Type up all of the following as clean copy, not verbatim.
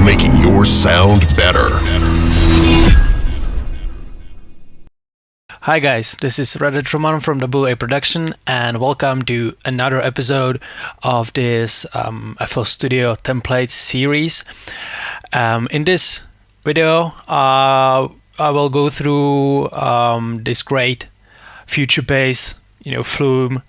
making your sound better. Hi guys, this is Reddit Roman from WA Production, and welcome to another episode of this FL Studio templates series. In this video, I will go through this great future bass, Flume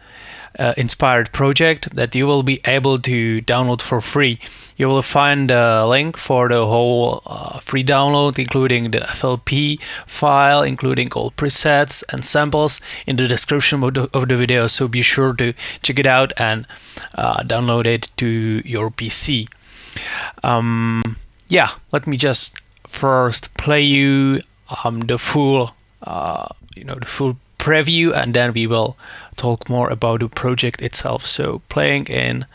inspired project that you will be able to download for free. You will find a link for the whole free download, including the FLP file, including all presets and samples in the description of the video, so be sure to check it out and download it to your PC. Let me just first play you the full preview, and then we will talk more about the project itself. So playing in,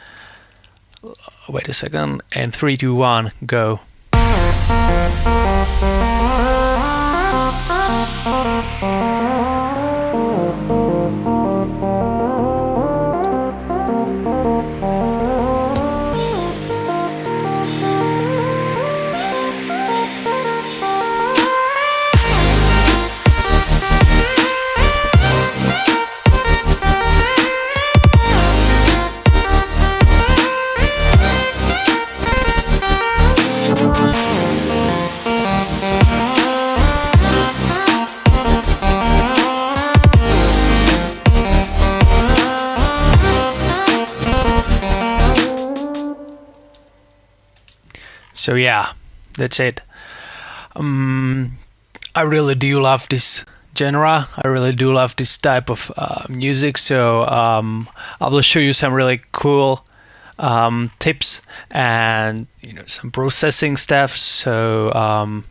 wait a second, and 3, 2, 1, go. So yeah, that's it. I really do love this genre. I really do love this type of music. So I will show you some really cool tips and some processing stuff. So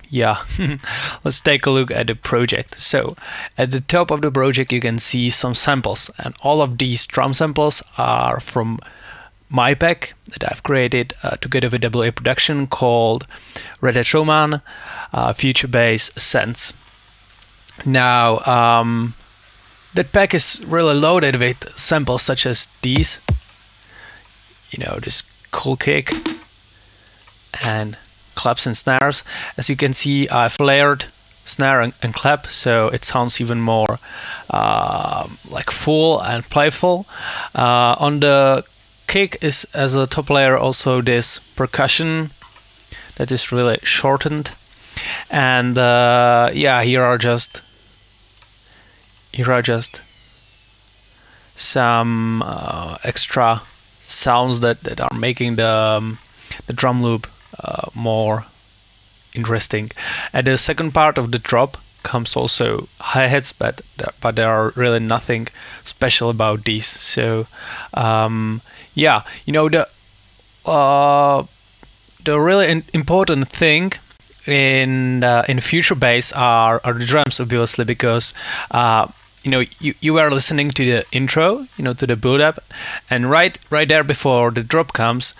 let's take a look at the project. So at the top of the project you can see some samples, and all of these drum samples are from my pack that I've created together with WA Production called Reddit Roman Future Bass Sense. Now that pack is really loaded with samples such as these, this cool kick and claps and snares. As you can see, I've layered snare and clap, so it sounds even more like full and playful. On the kick is as a top layer also this percussion that is really shortened, and here are just some extra sounds that are making the drum loop more interesting. At the second part of the drop comes also hi-hats, but there are really nothing special about these. So the really important thing in future bass are the drums, obviously, because you were listening to the intro, to the build up, and right there before the drop comes,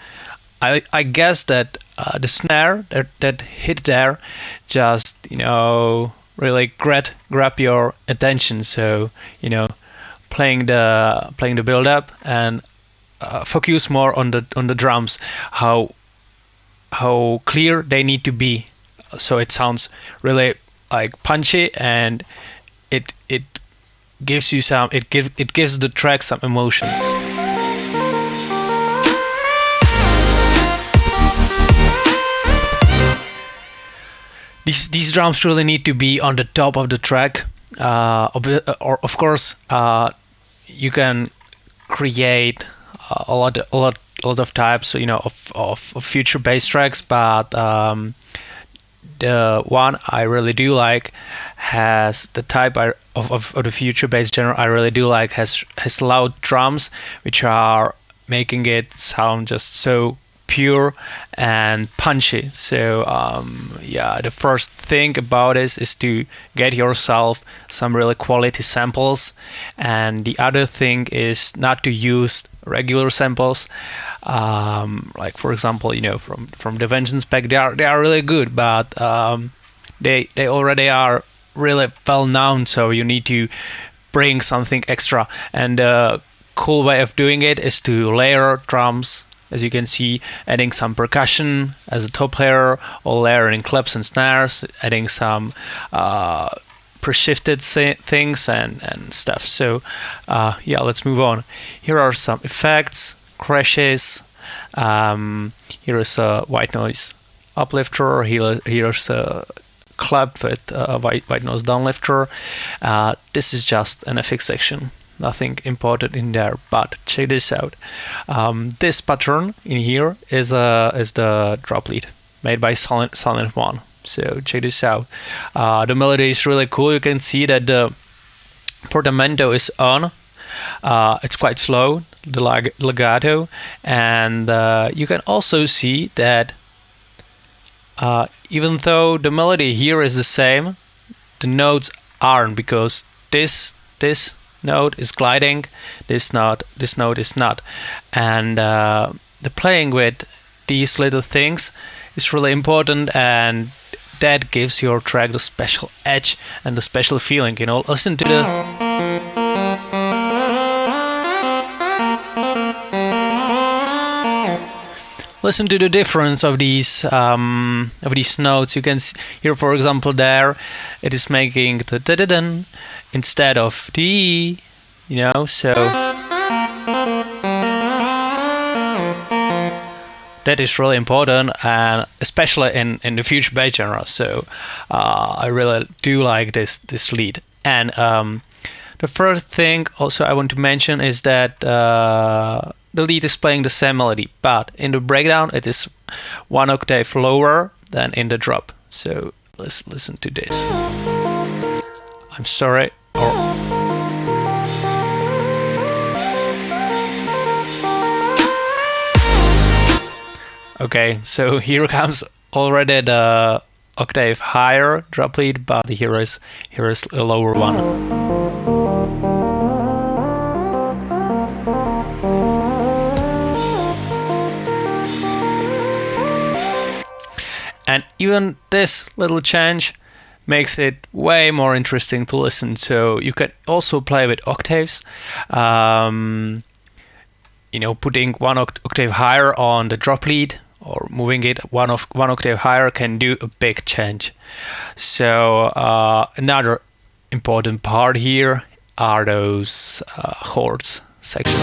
I guess that the snare that hit there just really grab your attention. So playing the build up and focus more on the drums, how clear they need to be, so it sounds really like punchy, and it gives you it gives the track some emotions. These drums really need to be on the top of the track. Or of course, you can create a lot of types, of future bass tracks, but the one I really do like has the type of the future bass genre I really do like has loud drums, which are making it sound just so pure and punchy. So the first thing about this is to get yourself some really quality samples, and the other thing is not to use regular samples, like for example from the Vengeance pack. They are really good, but they already are really well known, so you need to bring something extra. And the cool way of doing it is to layer drums as you can see, adding some percussion as a top layer, or layering claps and snares, adding some pre-shifted things and stuff. So yeah, let's move on. Here are some effects, crashes. Here is a white noise uplifter. Here's a clap with a white noise downlifter. This is just an FX section, nothing important in there, but check this out. This pattern in here is the drop lead made by Silent One. So check this out. The melody is really cool. You can see that the portamento is on. It's quite slow, the legato, and you can also see that even though the melody here is the same, the notes aren't, because this note is gliding, this note is not, and the playing with these little things is really important, and that gives your track the special edge and the special feeling. You know, listen to the difference of these notes. You can hear, for example, there it is making the da-da-dun instead of the, you know, so that is really important, and especially in the future bass genre. So I really do like this lead. And the first thing also I want to mention is that the lead is playing the same melody, but in the breakdown it is 1 octave lower than in the drop. So let's listen to this. I'm sorry. Okay, so here comes already the octave higher drop lead, but here is a lower one. And even this little change makes it way more interesting to listen. So you can also play with octaves. You know, putting 1 octave higher on the drop lead or moving it one octave higher can do a big change. So another important part here are those chords section.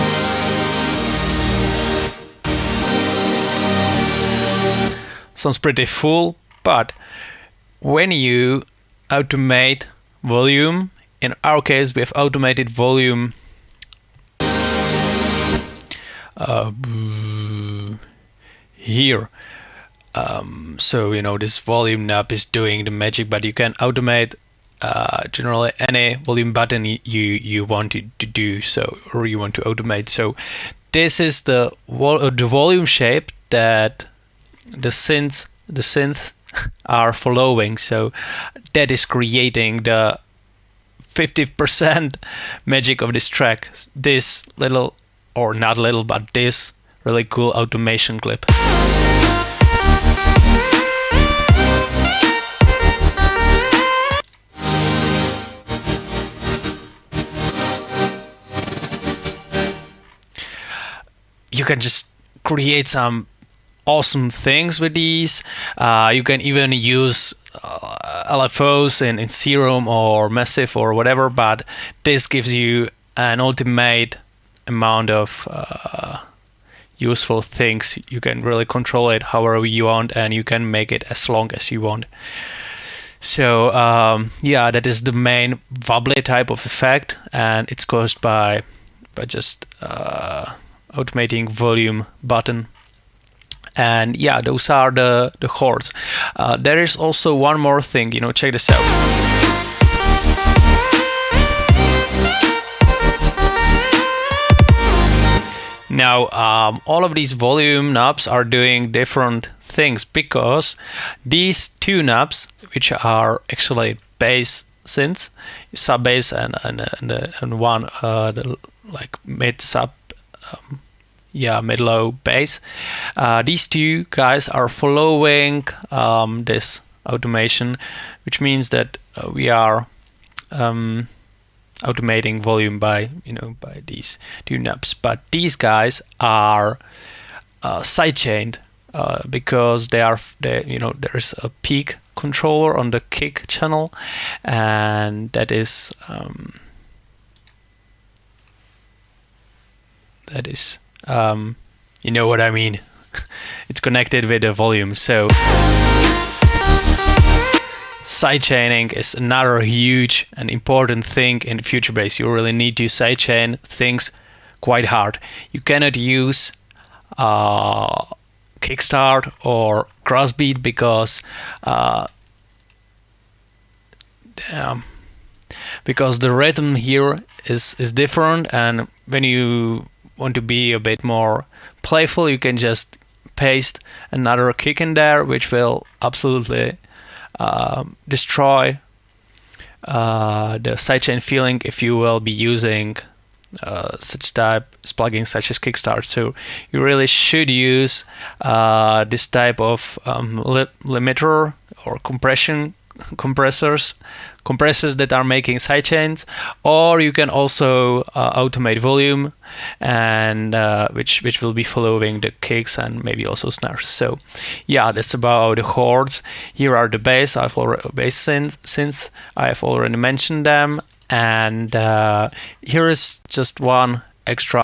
Sounds pretty full, but when you automate volume, in our case we have automated volume here. So you know, this volume knob is doing the magic, but you can automate generally any volume button you want to do so, or you want to automate. So this is the volume shape that the synth are following. So that is creating the 50% magic of this track. This little, or not little, but this really cool automation clip. You can just create some awesome things with these. You can even use LFOs in Serum or Massive or whatever, but this gives you an ultimate amount of useful things. You can really control it however you want, and you can make it as long as you want. So yeah, that is the main wobbly type of effect, and it's caused by just automating volume button. And yeah, those are the chords. There is also one more thing, you know, check this out. Now, all of these volume knobs are doing different things, because these two knobs, which are actually bass synths, sub bass and one like mid sub, mid low bass, these two guys are following this automation, which means that we are automating volume by these two knobs. But these guys are sidechained because there's a peak controller on the kick channel, and that is you know what I mean. It's connected with the volume. So sidechaining is another huge and important thing in future bass. You really need to sidechain things quite hard. You cannot use kickstart or crossbeat because the rhythm here is different, and when you want to be a bit more playful, you can just paste another kick in there, which will absolutely destroy the sidechain feeling if you will be using such plugins such as Kickstart. So you really should use this type of limiter or compressors that are making sidechains, or you can also automate volume, and which will be following the kicks and maybe also snares. So yeah, that's about the chords. Here are the bass. Bass synth. I've already mentioned them, and here is just one extra.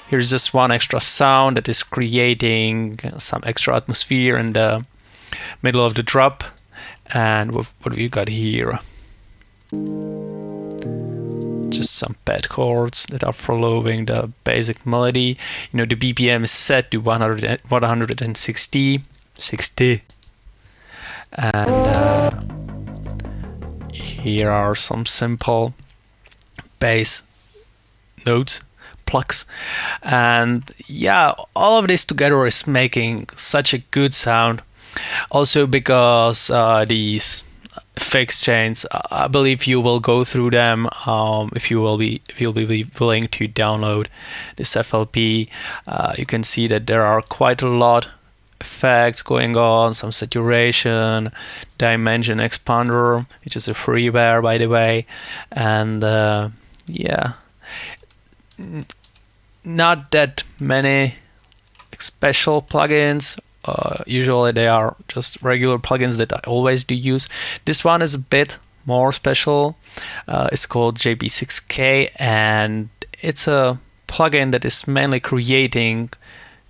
Here's just one extra sound that is creating some extra atmosphere in the middle of the drop. And what we got here? Just some pad chords that are following the basic melody. The BPM is set to 160, and here are some simple bass notes, plucks, and yeah, all of this together is making such a good sound. Also because these fixed chains, I believe you will go through them if you'll be willing to download this FLP. You can see that there are quite a lot of effects going on, some saturation, dimension expander, which is a freeware by the way, and yeah, not that many special plugins. Usually they are just regular plugins that I always do use. This one is a bit more special. It's called JB6K, and it's a plugin that is mainly creating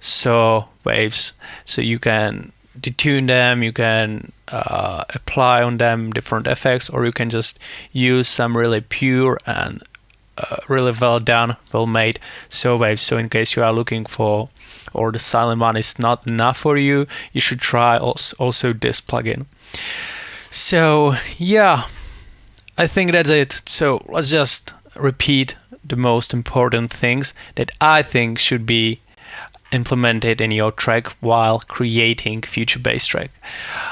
saw waves. So you can detune them, you can apply on them different effects, or you can just use some really pure and really well done, well made saw waves. So in case you are looking for, or the silent one is not enough for you, you should try also this plugin. So yeah, I think that's it. So let's just repeat the most important things that I think should be implemented in your track while creating future bass track.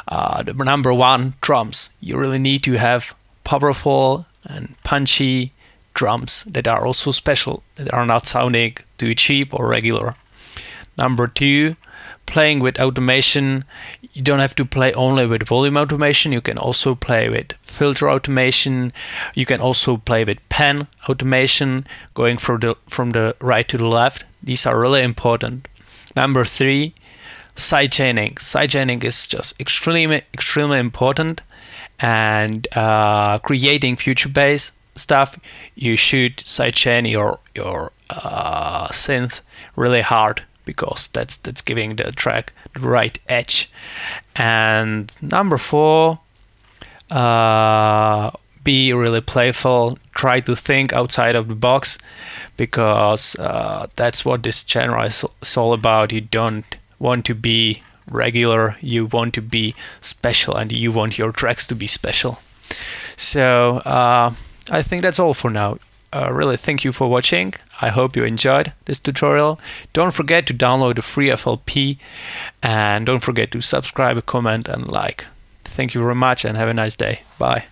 The number one, drums. You really need to have powerful and punchy drums that are also special, that are not sounding too cheap or regular. Number two, playing with automation. You don't have to play only with volume automation. You can also play with filter automation. You can also play with pen automation, going from the right to the left. These are really important. Number three, sidechaining. Sidechaining is just extremely important. And creating future bass stuff, you should sidechain your synth really hard, because that's giving the track the right edge. And number four, be really playful. Try to think outside of the box, because that's what this genre is all about. You don't want to be regular, you want to be special, and you want your tracks to be special. So I think that's all for now. Really thank you for watching. I hope you enjoyed this tutorial. Don't forget to download the free FLP, and don't forget to subscribe, comment and like. Thank you very much, and have a nice day. Bye.